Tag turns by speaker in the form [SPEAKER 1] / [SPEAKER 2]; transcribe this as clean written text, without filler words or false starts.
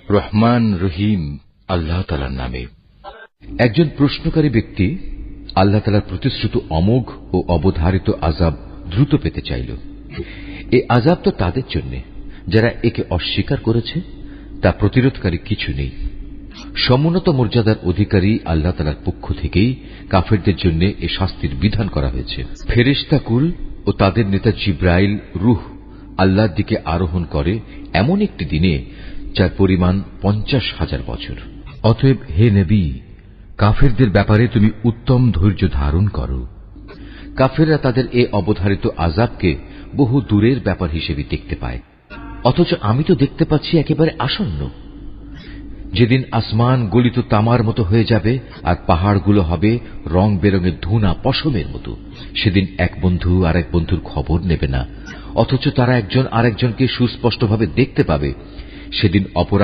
[SPEAKER 1] রহমান রহিম আল্লাহ তাআলার নামে। একজন প্রশ্নকারী ব্যক্তি আল্লাহ তাআলার প্রতিশ্রুত অমোঘ ও অবধারিত আযাব দ্রুত পেতে চাইল। এই আযাব তো তাদের জন্য যারা একে অস্বীকার করেছে, তা প্রতিরোধকারী কিছু নেই। সমুন্নত মর্যাদার অধিকারী আল্লাহ তাআলার পক্ষ থেকেই কাফেরদের জন্য এ শাস্তির বিধান করা হয়েছে। ফেরেশতাকুল ও তাদের নেতা জিবরাইল রূহ আল্লাহর দিকে আরোহণ করে এমন একটি দিনে যার পরিমাণ 50,000 বছর। অতএব হে নবী, কাফেরদের ব্যাপারে তুমি উত্তম ধৈর্য ধারণ করো। কাফেররা তাদের এ অবধারিত আযাবকে বহু দূরের ব্যাপার হিসেবে দেখতে পায়, অথচ আমি তো দেখতে পাচ্ছি একেবারে আসন্ন। যেদিন আসমান গলিত তামার মতো হয়ে যাবে আর পাহাড়গুলো হবে রং বেরঙের ধুনা পশমের মতো, সেদিন এক বন্ধু আর এক বন্ধুর খবর নেবে না, অথচ তারা একজন আরেকজনকে সুস্পষ্টভাবে দেখতে পাবে। সেদিন অপরাধ